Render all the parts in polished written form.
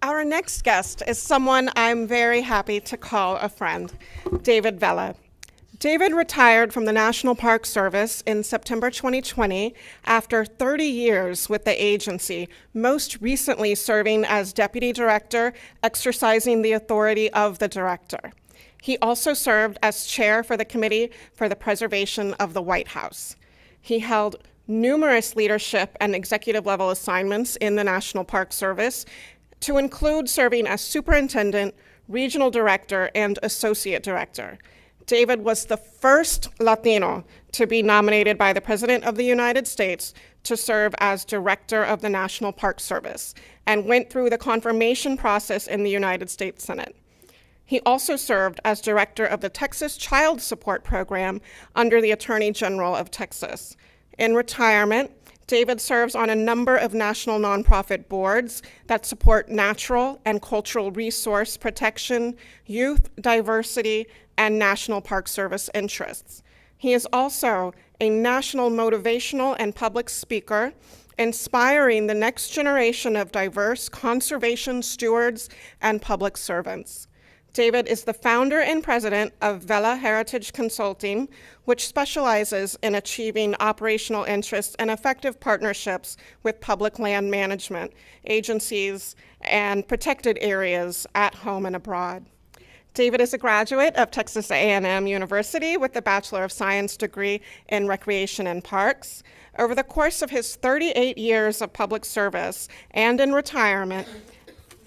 Our next guest is someone I'm very happy to call a friend, David Vela. David retired from the National Park Service in September 2020 after 30 years with the agency, most recently serving as Deputy Director, exercising the authority of the Director. He also served as Chair for the Committee for the Preservation of the White House. He held numerous leadership and executive level assignments in the National Park Service, to include serving as Superintendent, Regional Director, and Associate Director. David was the first Latino to be nominated by the President of the United States to serve as Director of the National Park Service, and went through the confirmation process in the United States Senate. He also served as Director of the Texas Child Support Program under the Attorney General of Texas. In retirement, David serves on a number of national nonprofit boards that support natural and cultural resource protection, youth diversity, and National Park Service interests. He is also a national motivational and public speaker, inspiring the next generation of diverse conservation stewards and public servants. David is the founder and president of Vela Heritage Consulting, which specializes in achieving operational interests and effective partnerships with public land management agencies and protected areas at home and abroad. David is a graduate of Texas A&M University with a Bachelor of Science degree in Recreation and Parks. Over the course of his 38 years of public service and in retirement,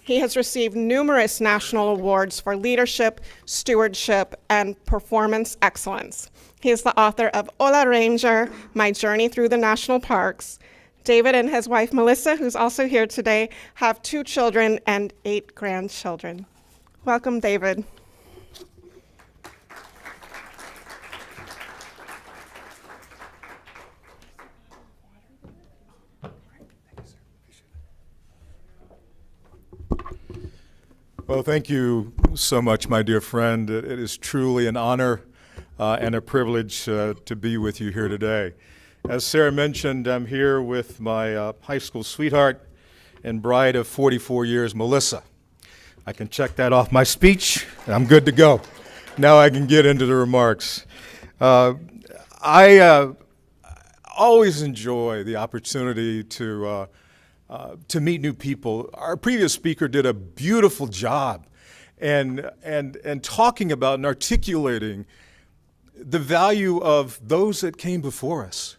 he has received numerous national awards for leadership, stewardship, and performance excellence. He is the author of Hola Ranger, My Journey Through the National Parks. David and his wife, Melissa, who's also here today, have 2 children and 8 grandchildren. Welcome, David. Well, thank you so much, my dear friend. It is truly an honor and a privilege to be with you here today. As Sarah mentioned, I'm here with my high school sweetheart and bride of 44 years, Melissa. I can check that off my speech, and I'm good to go. Now I can get into the remarks. I always enjoy the opportunity to meet new people. Our previous speaker did a beautiful job and talking about and articulating the value of those that came before us,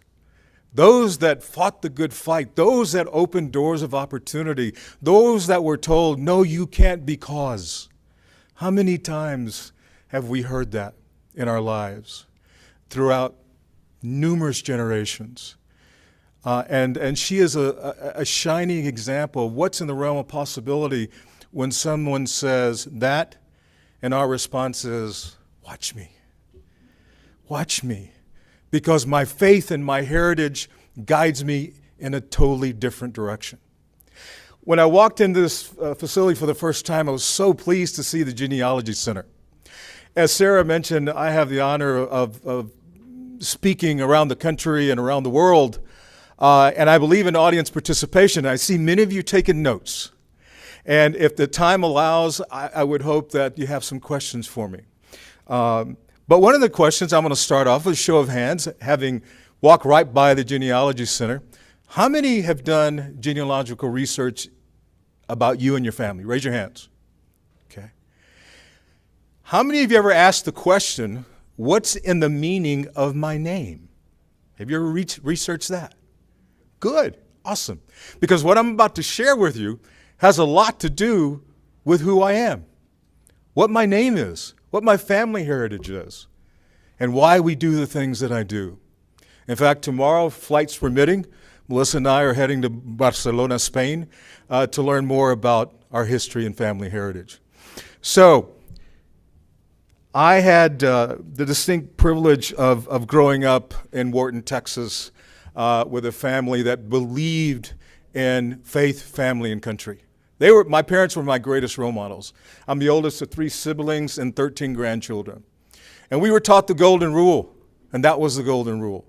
those that fought the good fight, those that opened doors of opportunity, those that were told, no, you can't because. How many times have we heard that in our lives throughout numerous generations? And she is a shining example of what's in the realm of possibility when someone says that, and our response is, watch me. Watch me. Because my faith and my heritage guides me in a totally different direction. When I walked into this facility for the first time, I was so pleased to see the Genealogy Center. As Sarah mentioned, I have the honor of speaking around the country and around the world. And I believe in audience participation. I see many of you taking notes. And if the time allows, I would hope that you have some questions for me. But one of the questions I'm going to start off with a show of hands, having walked right by the Genealogy Center. How many have done genealogical research about you and your family? Raise your hands. Okay. How many of you ever asked the question, what's in the meaning of my name? Have you ever researched that? Good, awesome. Because what I'm about to share with you has a lot to do with who I am, what my name is, what my family heritage is, and why we do the things that I do. In fact, tomorrow, flights permitting, Melissa and I are heading to Barcelona, Spain, to learn more about our history and family heritage. So, I had the distinct privilege of growing up in Wharton, Texas, with a family that believed in faith, family, and country. My parents were my greatest role models. I'm the oldest of 3 siblings and 13 grandchildren. And we were taught the golden rule, and that was the golden rule.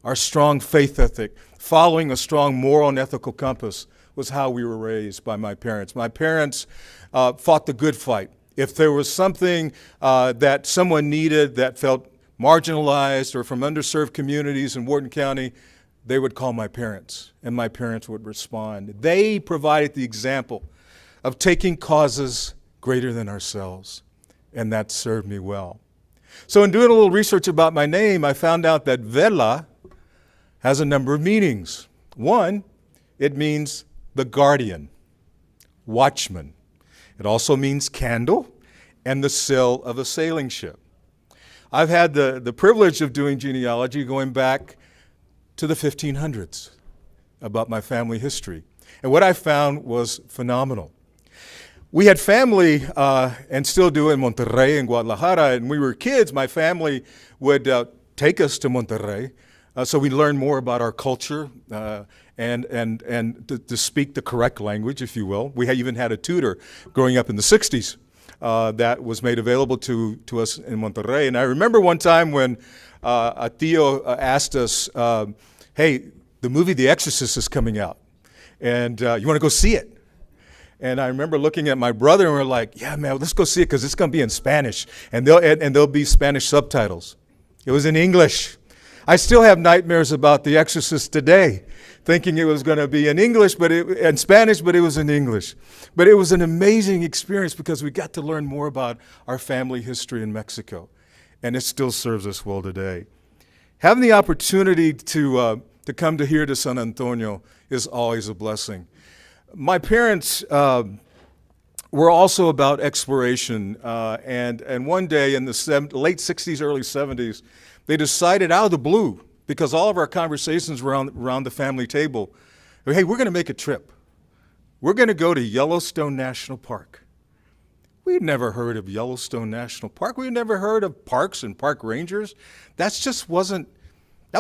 Our strong faith ethic, following a strong moral and ethical compass, was how we were raised by my parents. My parents fought the good fight. If there was something that someone needed that felt marginalized or from underserved communities in Wharton County, they would call my parents, and my parents would respond. They provided the example of taking causes greater than ourselves, and that served me well. So in doing a little research about my name, I found out that Vela has a number of meanings. One, it means the guardian, watchman. It also means candle and the sail of a sailing ship. I've had the privilege of doing genealogy going back to the 1500s about my family history. And what I found was phenomenal. We had family, and still do, in Monterrey and Guadalajara, and when we were kids, my family would take us to Monterrey, so we learned more about our culture and to speak the correct language, if you will. We even had a tutor growing up in the 60s that was made available to us in Monterrey. And I remember one time when a tío asked us, hey, the movie The Exorcist is coming out, and you want to go see it? And I remember looking at my brother and we're like, yeah, man, let's go see it because it's going to be in Spanish. And there'll be Spanish subtitles. It was in English. I still have nightmares about The Exorcist today, thinking it was going to be in English, and Spanish, but it was in English. But it was an amazing experience because we got to learn more about our family history in Mexico. And it still serves us well today. Having the opportunity to come here to San Antonio is always a blessing. My parents were also about exploration, and one day in the late 60s, early 70s, they decided out of the blue, because all of our conversations were around the family table, hey, we're going to make a trip. We're going to go to Yellowstone National Park. We had never heard of Yellowstone National Park. We had never heard of parks and park rangers. That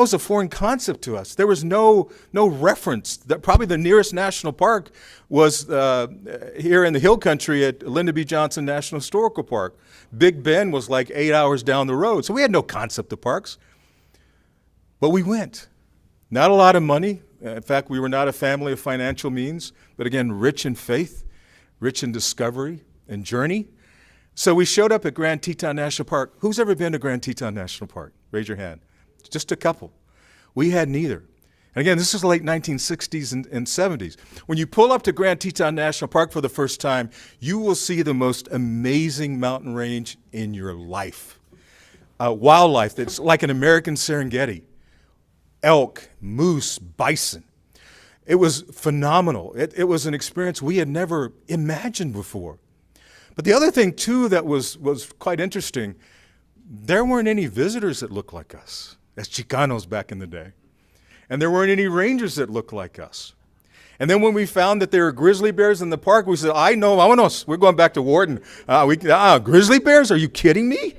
was a foreign concept to us. There was no reference. Probably the nearest national park was here in the hill country at Lyndon B. Johnson National Historical Park. Big Bend was like 8 hours down the road. So we had no concept of parks. But we went. Not a lot of money. In fact, we were not a family of financial means, but again, rich in faith, rich in discovery and journey. So we showed up at Grand Teton National Park. Who's ever been to Grand Teton National Park? Raise your hand. Just a couple. We had neither. And again, this is the late 1960s and 70s. When you pull up to Grand Teton National Park for the first time, you will see the most amazing mountain range in your life. Wildlife that's like an American Serengeti. Elk, moose, bison. It was phenomenal. It was an experience we had never imagined before. But the other thing, too, that was quite interesting, there weren't any visitors that looked like us, as Chicanos back in the day. And there weren't any rangers that looked like us. And then when we found that there were grizzly bears in the park, we said, I know, vámonos. We're going back to Wharton. Grizzly bears? Are you kidding me?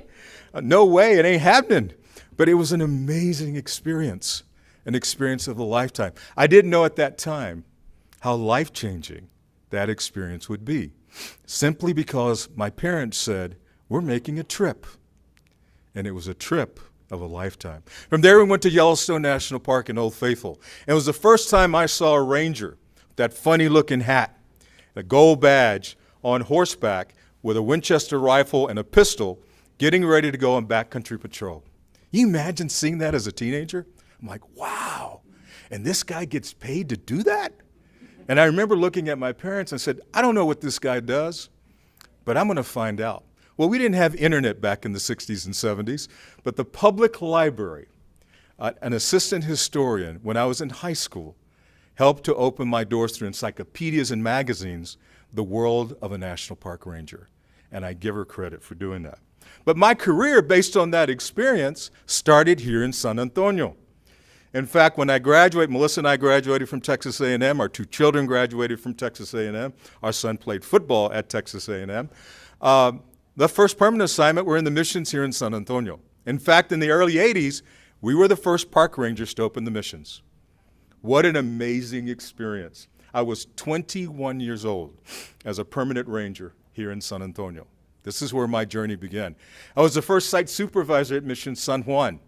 No way, it ain't happening. But it was an amazing experience, an experience of a lifetime. I didn't know at that time how life-changing that experience would be, simply because my parents said, we're making a trip. And it was a trip of a lifetime. From there, we went to Yellowstone National Park in Old Faithful. And it was the first time I saw a ranger, that funny-looking hat, a gold badge, on horseback with a Winchester rifle and a pistol, getting ready to go on backcountry patrol. You imagine seeing that as a teenager? I'm like, wow, and this guy gets paid to do that? And I remember looking at my parents and said, I don't know what this guy does, but I'm going to find out. Well, we didn't have internet back in the 60s and 70s, but the public library, an assistant historian, when I was in high school, helped to open my doors through encyclopedias and magazines, the world of a national park ranger. And I give her credit for doing that. But my career, based on that experience, started here in San Antonio. In fact, when I graduated, Melissa and I graduated from Texas A&M. Our two children graduated from Texas A&M. Our son played football at Texas A&M. The first permanent assignment were in the missions here in San Antonio. In fact, in the early 80s, we were the first park rangers to open the missions. What an amazing experience. I was 21 years old as a permanent ranger here in San Antonio. This is where my journey began. I was the first site supervisor at Mission San Juan.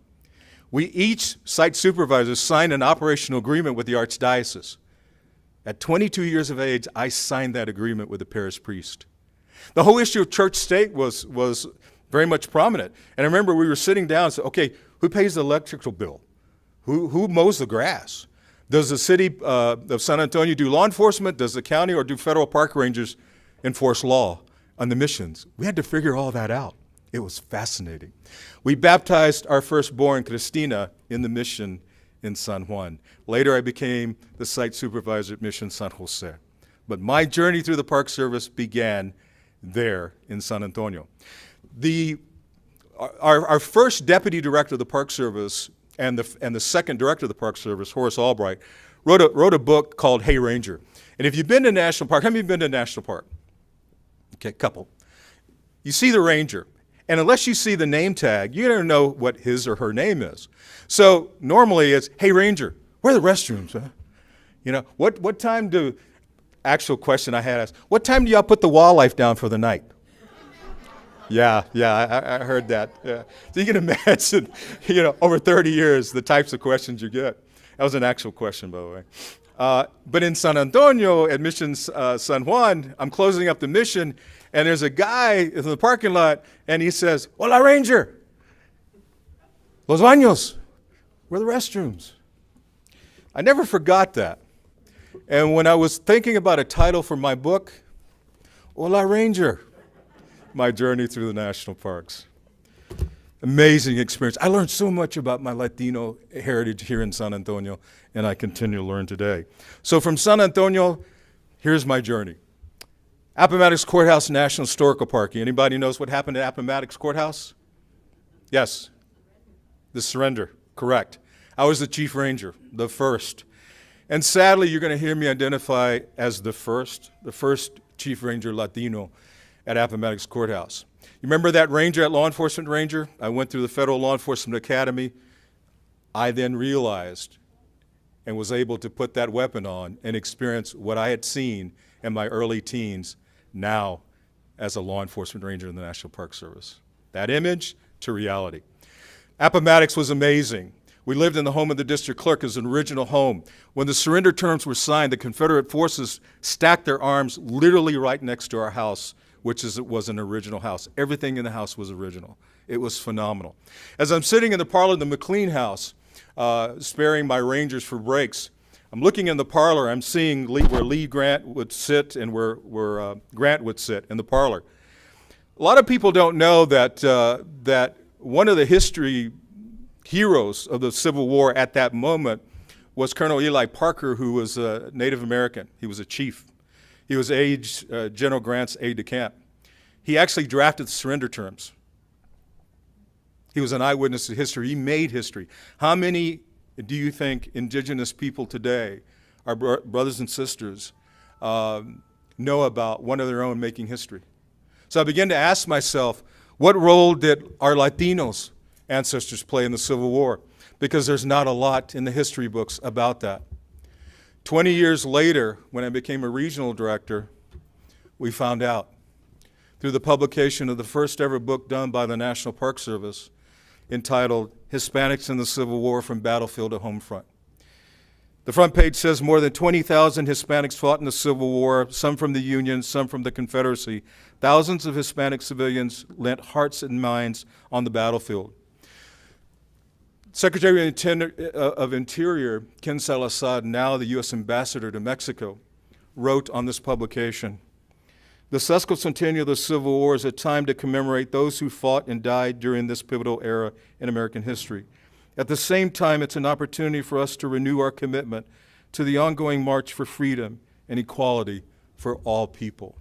We each, site supervisors, signed an operational agreement with the Archdiocese. At 22 years of age, I signed that agreement with the parish priest. The whole issue of church-state was very much prominent. And I remember we were sitting down and said, okay, who pays the electrical bill? Who mows the grass? Does the city of San Antonio do law enforcement? Does the county or do federal park rangers enforce law on the missions? We had to figure all that out. It was fascinating. We baptized our firstborn, Cristina, in the mission in San Juan. Later, I became the site supervisor at Mission San Jose. But my journey through the Park Service began there in San Antonio. Our first deputy director of the Park Service and the second director of the Park Service, Horace Albright, wrote a book called Hey Ranger. And if you've been to National Park, how many of you have been to National Park? Okay, couple. You see the ranger. And unless you see the name tag, you don't know what his or her name is. So normally it's, hey Ranger, where are the restrooms? Huh? You know, what time do, actual question I had asked, what time do y'all put the wildlife down for the night? Yeah, I heard that. Yeah. So you can imagine, you know, over 30 years, the types of questions you get. That was an actual question, by the way. But in San Antonio, at Mission San Juan, I'm closing up the mission, and there's a guy in the parking lot, and he says, Hola Ranger, los baños, where are the restrooms? I never forgot that. And when I was thinking about a title for my book, Hola Ranger, my journey through the national parks. Amazing experience. I learned so much about my Latino heritage here in San Antonio, and I continue to learn today. So from San Antonio, here's my journey. Appomattox Courthouse National Historical Park. Anybody knows what happened at Appomattox Courthouse? Yes. The surrender, correct. I was the chief ranger, the first. And sadly, you're going to hear me identify as the first chief ranger Latino at Appomattox Courthouse. You remember that ranger, that law enforcement ranger? I went through the Federal Law Enforcement Academy. I then realized and was able to put that weapon on and experience what I had seen in my early teens now as a law enforcement ranger in the National Park Service. That image to reality. Appomattox was amazing. We lived in the home of the district clerk as an original home. When the surrender terms were signed, the Confederate forces stacked their arms literally right next to our house, which was an original house. Everything in the house was original. It was phenomenal. As I'm sitting in the parlor of the McLean house, sparing my rangers for breaks, I'm looking in the parlor. I'm seeing where Lee Grant would sit and where Grant would sit in the parlor. A lot of people don't know that, that one of the history heroes of the Civil War at that moment was Colonel Eli Parker, who was a Native American. He was a chief. He was General Grant's aide-de-camp. He actually drafted the surrender terms. He was an eyewitness to history. He made history. How many do you think indigenous people today, our brothers and sisters, know about one of their own making history? So I began to ask myself, what role did our Latinos ancestors play in the Civil War? Because there's not a lot in the history books about that. 20 years later, when I became a regional director, we found out through the publication of the first ever book done by the National Park Service entitled Hispanics in the Civil War from Battlefield to Home Front. The front page says more than 20,000 Hispanics fought in the Civil War, some from the Union, some from the Confederacy. Thousands of Hispanic civilians lent hearts and minds on the battlefield. Secretary of Interior, Ken Salazar, now the U.S. Ambassador to Mexico, wrote on this publication, "The sesquicentennial of the Civil War is a time to commemorate those who fought and died during this pivotal era in American history. At the same time, it's an opportunity for us to renew our commitment to the ongoing march for freedom and equality for all people."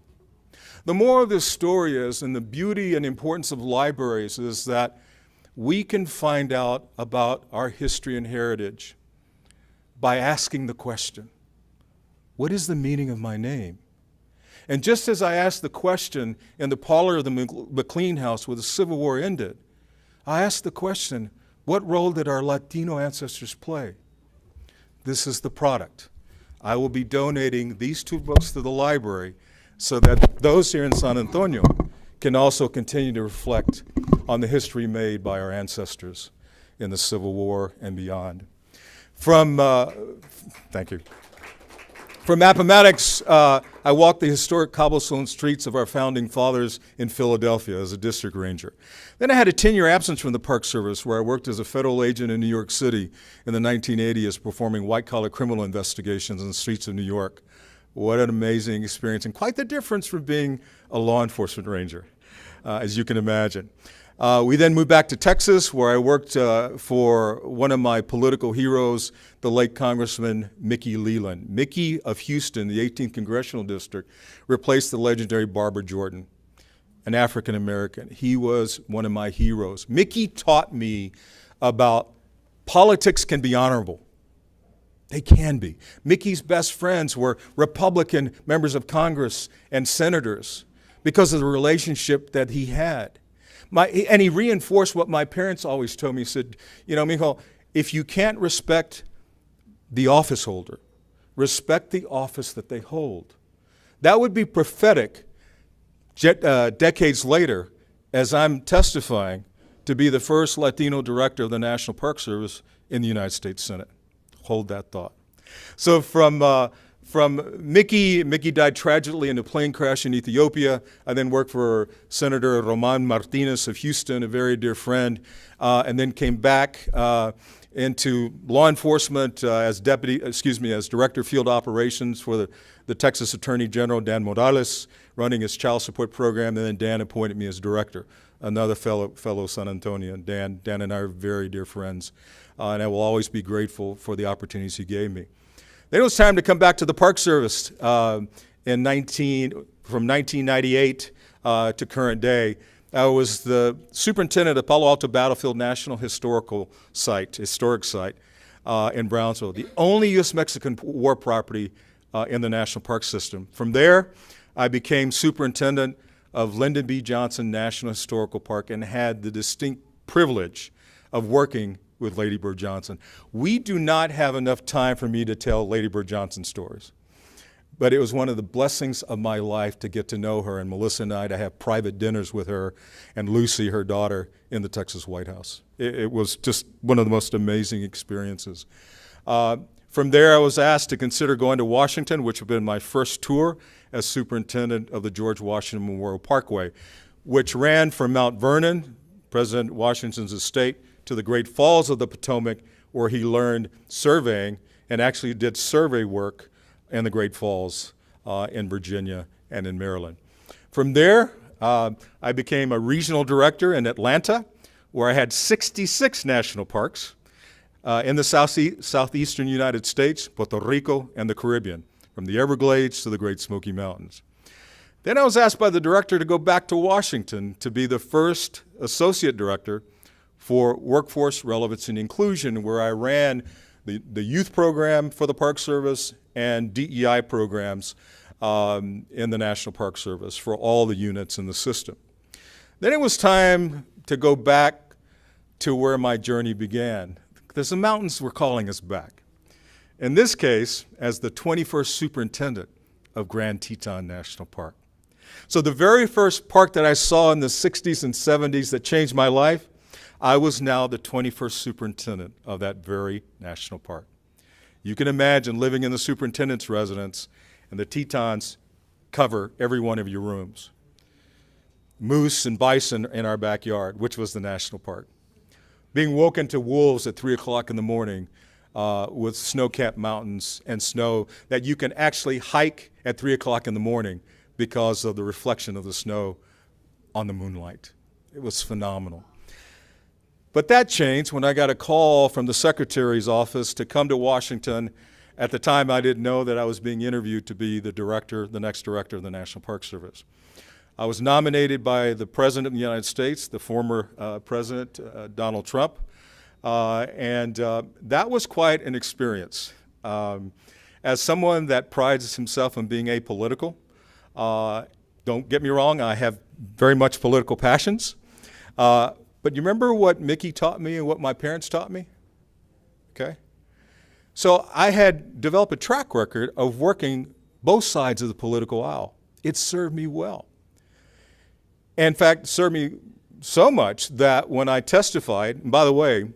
The moral of this story is, and the beauty and importance of libraries is that we can find out about our history and heritage by asking the question, what is the meaning of my name? And just as I asked the question in the parlor of the McLean house where the Civil War ended, I asked the question, what role did our Latino ancestors play? This is the product. I will be donating these two books to the library so that those here in San Antonio can also continue to reflect on the history made by our ancestors in the Civil War and beyond. Thank you. For mathematics, I walked the historic cobblestone streets of our founding fathers in Philadelphia as a district ranger. Then I had a 10-year absence from the Park Service, where I worked as a federal agent in New York City in the 1980s, performing white-collar criminal investigations on the streets of New York. What an amazing experience, and quite the difference from being a law enforcement ranger, as you can imagine. We then moved back to Texas, where I worked for one of my political heroes, the late Congressman Mickey Leland. Mickey of Houston, the 18th Congressional District, replaced the legendary Barbara Jordan, an African American. He was one of my heroes. Mickey taught me about politics can be honorable. They can be. Mickey's best friends were Republican members of Congress and senators because of the relationship that he had. And he reinforced what my parents always told me. He said, you know, Mijo, if you can't respect the office holder, respect the office that they hold. That would be prophetic decades later, as I'm testifying to be the first Latino director of the National Park Service in the United States Senate. Hold that thought. So from Mickey died tragically in a plane crash in Ethiopia. I then worked for Senator Roman Martinez of Houston, a very dear friend, and then came back into law enforcement as Director of Field Operations for the Texas Attorney General, Dan Morales, running his child support program, and then Dan appointed me as director, another fellow San Antonian. Dan and I are very dear friends, and I will always be grateful for the opportunities he gave me. Then it was time to come back to the Park Service from 1998 to current day. I was the superintendent of Palo Alto Battlefield National Historic Site in Brownsville, the only U.S.-Mexican war property in the National Park System. From there, I became superintendent of Lyndon B. Johnson National Historical Park and had the distinct privilege of working with Lady Bird Johnson. We do not have enough time for me to tell Lady Bird Johnson stories, but it was one of the blessings of my life to get to know her, and Melissa and I to have private dinners with her and Lucy, her daughter, in the Texas White House. It was just one of the most amazing experiences. From there, I was asked to consider going to Washington, which would have been my first tour as superintendent of the George Washington Memorial Parkway, which ran from Mount Vernon, President Washington's estate, to the Great Falls of the Potomac, where he learned surveying and actually did survey work in the Great Falls in Virginia and in Maryland. From there, I became a regional director in Atlanta, where I had 66 national parks in the southeastern United States, Puerto Rico, and the Caribbean, from the Everglades to the Great Smoky Mountains. Then I was asked by the director to go back to Washington to be the first associate director for Workforce Relevance and Inclusion, where I ran the youth program for the Park Service and DEI programs in the National Park Service for all the units in the system. Then it was time to go back to where my journey began, because the mountains were calling us back. In this case, as the 21st superintendent of Grand Teton National Park. So the very first park that I saw in the 60s and 70s that changed my life, I was now the 21st superintendent of that very national park. You can imagine living in the superintendent's residence, and the Tetons cover every one of your rooms. Moose and bison in our backyard, which was the national park. Being woken to wolves at 3 o'clock in the morning with snow-capped mountains and snow that you can actually hike at 3 o'clock in the morning because of the reflection of the snow on the moonlight. It was phenomenal. But that changed when I got a call from the Secretary's office to come to Washington. At the time, I didn't know that I was being interviewed to be the next director of the National Park Service. I was nominated by the President of the United States, the former President, Donald Trump, and that was quite an experience. As someone that prides himself on being apolitical, don't get me wrong, I have very much political passions. But you remember what Mickey taught me and what my parents taught me? Okay? So I had developed a track record of working both sides of the political aisle. It served me well. In fact, it served me so much that when I testified, and by the way,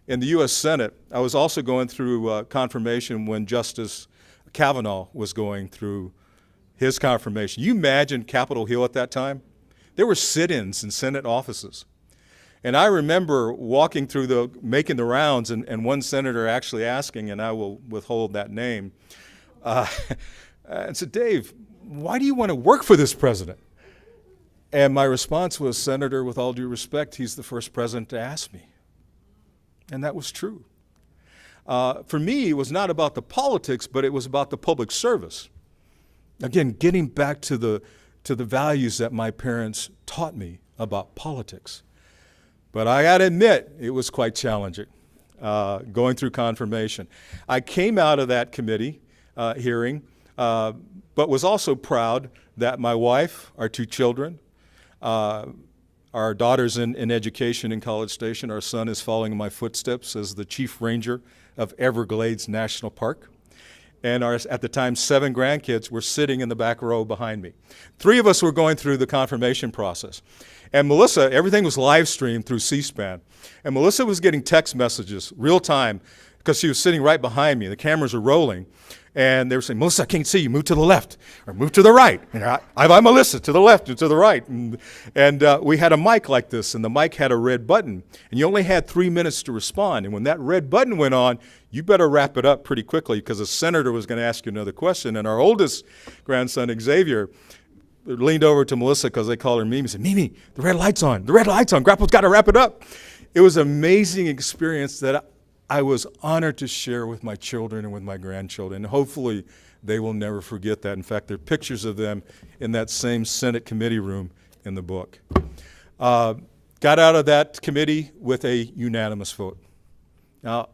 in the U.S. Senate, I was also going through confirmation when Justice Kavanaugh was going through his confirmation. You imagine Capitol Hill at that time? There were sit-ins in Senate offices. And I remember walking through making the rounds, and one senator actually asking, and I will withhold that name, and said, Dave, why do you want to work for this president? And my response was, Senator, with all due respect, he's the first president to ask me. And that was true. For me, it was not about the politics, but it was about the public service. Again, getting back to the values that my parents taught me about politics. But I got to admit, it was quite challenging going through confirmation. I came out of that committee hearing, but was also proud that my wife, our 2 children, our daughter's in education in College Station. Our son is following in my footsteps as the chief ranger of Everglades National Park. And our, at the time, 7 grandkids were sitting in the back row behind me. 3 of us were going through the confirmation process. And Melissa, everything was live streamed through C-SPAN. And Melissa was getting text messages real time because she was sitting right behind me. The cameras were rolling. And they were saying, Melissa, I can't see you. Move to the left or move to the right. And I'm Melissa, to the left and to the right. And we had a mic like this, and the mic had a red button. And you only had 3 minutes to respond. And when that red button went on, you better wrap it up pretty quickly because the senator was going to ask you another question. And our oldest grandson, Xavier, leaned over to Melissa because they call her Mimi and said, Mimi, the red light's on. The red light's on. Grandpa's got to wrap it up. It was an amazing experience that I was honored to share with my children and with my grandchildren. And hopefully they will never forget that. In fact, there are pictures of them in that same Senate committee room in the book. Got out of that committee with a unanimous vote. Now,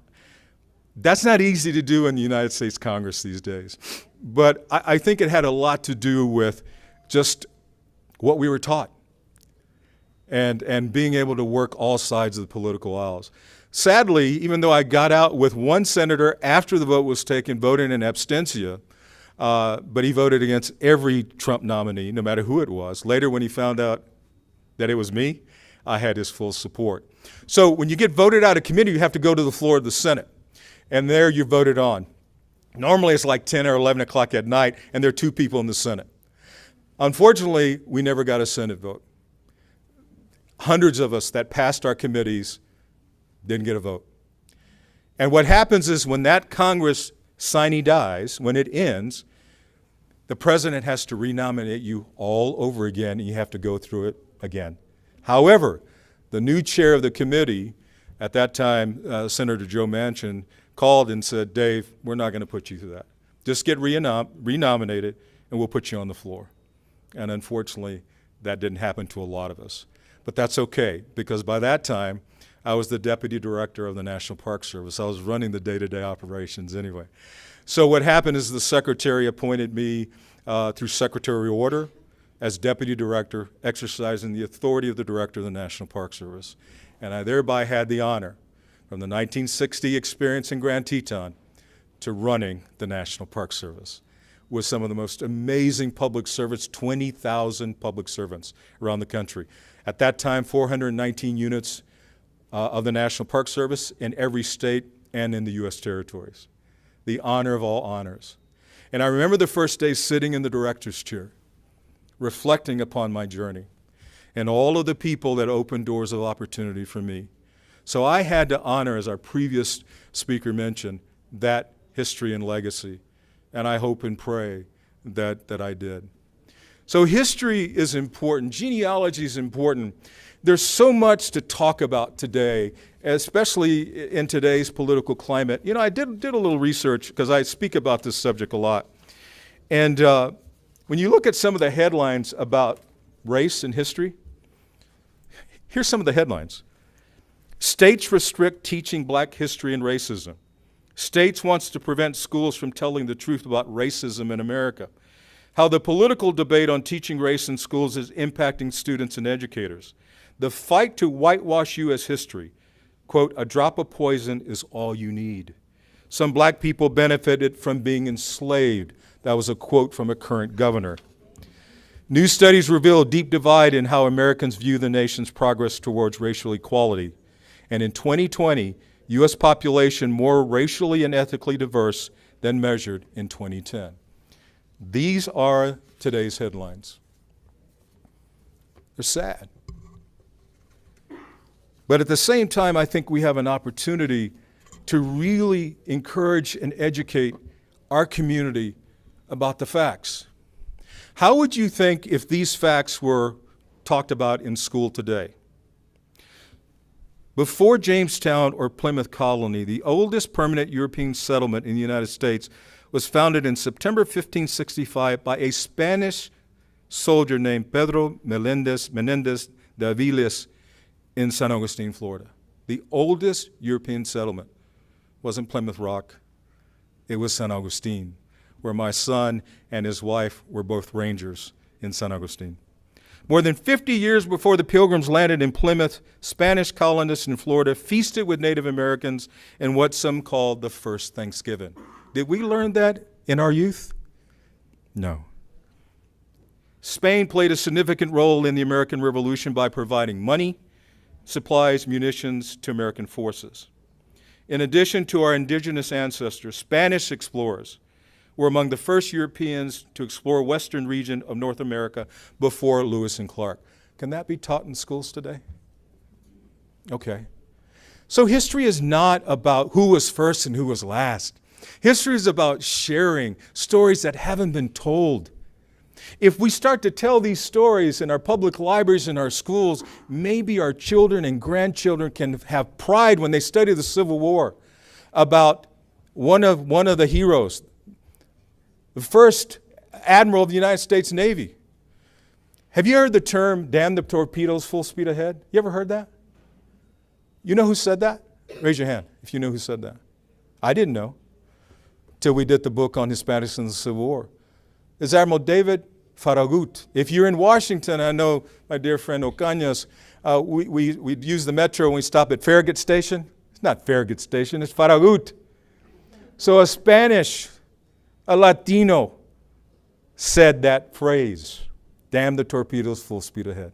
that's not easy to do in the United States Congress these days. But I think it had a lot to do with just what we were taught and being able to work all sides of the political aisles. Sadly, even though I got out with one senator after the vote was taken, voting in abstention, but he voted against every Trump nominee, no matter who it was. Later, when he found out that it was me, I had his full support. So when you get voted out of committee, you have to go to the floor of the Senate, and there you're voted on. Normally, it's like 10 or 11 o'clock at night, and there are 2 people in the Senate. Unfortunately, we never got a Senate vote. Hundreds of us that passed our committees didn't get a vote. And what happens is when that Congress signee dies, when it ends, the president has to renominate you all over again, and you have to go through it again. However, the new chair of the committee, at that time, Senator Joe Manchin, called and said, Dave, we're not going to put you through that. Just get renominated, and we'll put you on the floor. And unfortunately, that didn't happen to a lot of us. But that's okay, because by that time, I was the deputy director of the National Park Service. I was running the day-to-day operations anyway. So what happened is the secretary appointed me through secretarial order as deputy director, exercising the authority of the director of the National Park Service. And I thereby had the honor, from the 1960 experience in Grand Teton to running the National Park Service with some of the most amazing public servants, 20,000 public servants around the country. At that time, 419 units of the National Park Service in every state and in the U.S. territories. The honor of all honors. And I remember the first day sitting in the director's chair, reflecting upon my journey and all of the people that opened doors of opportunity for me. So I had to honor, as our previous speaker mentioned, that history and legacy. And I hope and pray that I did. So history is important. Genealogy is important. There's so much to talk about today, especially in today's political climate. You know, I did a little research because I speak about this subject a lot. And when you look at some of the headlines about race and history, here's some of the headlines. States restrict teaching black history and racism. States wants to prevent schools from telling the truth about racism in America. How the political debate on teaching race in schools is impacting students and educators. The fight to whitewash U.S. history. Quote, a drop of poison is all you need. Some black people benefited from being enslaved. That was a quote from a current governor. New studies reveal a deep divide in how Americans view the nation's progress towards racial equality. And in 2020, U.S. population more racially and ethnically diverse than measured in 2010. These are today's headlines. They're sad. But at the same time, I think we have an opportunity to really encourage and educate our community about the facts. How would you think if these facts were talked about in school today? Before Jamestown or Plymouth Colony, the oldest permanent European settlement in the United States was founded in September 1565 by a Spanish soldier named Pedro Menendez de Aviles in San Agustin, Florida. The oldest European settlement wasn't Plymouth Rock, it was San Agustin, where my son and his wife were both Rangers in San Agustin. More than 50 years before the Pilgrims landed in Plymouth, Spanish colonists in Florida feasted with Native Americans in what some called the first Thanksgiving. Did we learn that in our youth? No. Spain played a significant role in the American Revolution by providing money, supplies, munitions to American forces. In addition to our indigenous ancestors, Spanish explorers were among the first Europeans to explore western region of North America before Lewis and Clark. Can that be taught in schools today? Okay. So history is not about who was first and who was last. History is about sharing stories that haven't been told. If we start to tell these stories in our public libraries and our schools, maybe our children and grandchildren can have pride when they study the Civil War about one of the heroes, the first admiral of the United States Navy. Have you heard the term, damn the torpedoes, full speed ahead? You ever heard that? You know who said that? Raise your hand if you know who said that. I didn't know till we did the book on Hispanics in the Civil War. It's Admiral David Farragut. If you're in Washington, I know my dear friend Ocañas, we use the metro when we stop at Farragut Station. It's not Farragut Station, it's Farragut. So a Spanish, a Latino said that phrase, damn the torpedoes, full speed ahead.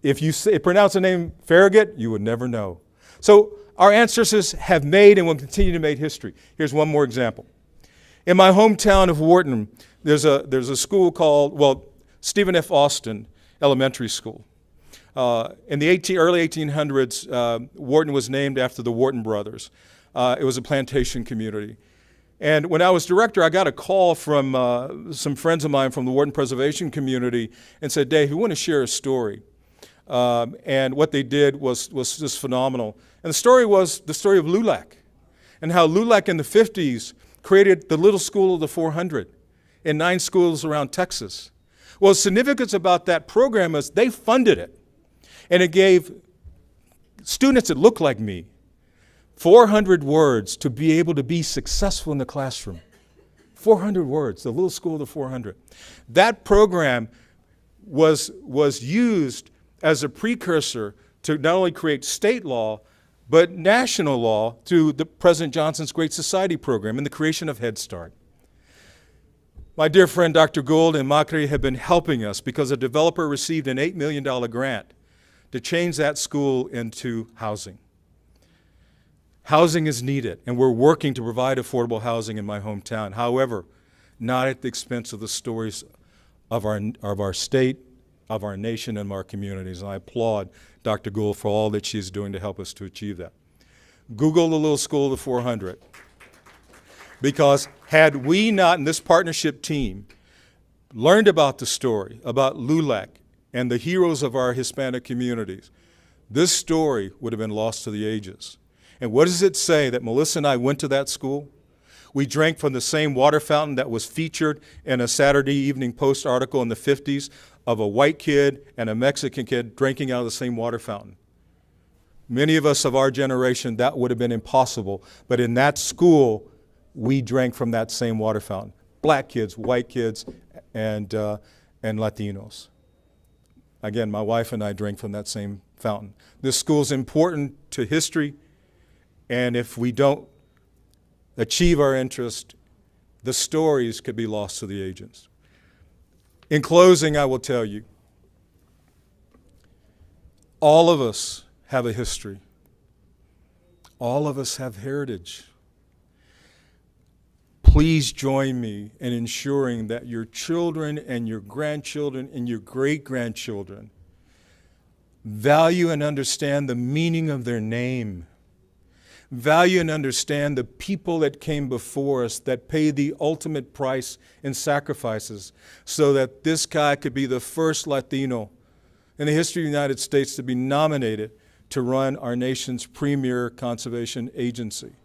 If you pronounce the name Farragut, you would never know. So our ancestors have made and will continue to make history. Here's one more example. In my hometown of Wharton, there's a school called, Stephen F. Austin Elementary School. In the early 1800s, Wharton was named after the Wharton brothers. It was a plantation community. And when I was director, I got a call from some friends of mine from the Wharton Preservation community and said, Dave, we want to share a story. And what they did was just phenomenal. And the story was the story of LULAC and how LULAC in the 50s created the Little School of the 400 in 9 schools around Texas. Well, the significance about that program is they funded it. And it gave students that looked like me 400 words to be able to be successful in the classroom. 400 words, the Little School of the 400. That program was used as a precursor to not only create state law, but national law through the President Johnson's Great Society program and the creation of Head Start. My dear friend Dr. Gould and MACRI have been helping us because a developer received an $8 million grant to change that school into housing. Housing is needed, and we're working to provide affordable housing in my hometown. However, not at the expense of the stories of our state, of our nation, and our communities. And I applaud Dr. Gould for all that she's doing to help us to achieve that. Google the Little School of the 400. Because had we not, in this partnership team, learned about the story, about LULAC and the heroes of our Hispanic communities, this story would have been lost to the ages. And what does it say that Melissa and I went to that school? We drank from the same water fountain that was featured in a Saturday Evening Post article in the 50s of a white kid and a Mexican kid drinking out of the same water fountain. Many of us of our generation, that would have been impossible. But in that school, we drank from that same water fountain. Black kids, white kids, and Latinos. Again, my wife and I drank from that same fountain. This school is important to history, and if we don't achieve our interest, the stories could be lost to the ages. In closing, I will tell you, all of us have a history. All of us have heritage. please join me in ensuring that your children and your grandchildren and your great-grandchildren value and understand the meaning of their name, value and understand the people that came before us that paid the ultimate price in sacrifices so that this guy could be the first Latino in the history of the United States to be nominated to run our nation's premier conservation agency.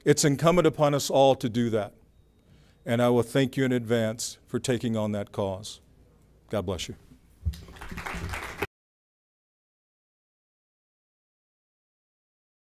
It's incumbent upon us all to do that, and I will thank you in advance for taking on that cause. God bless you.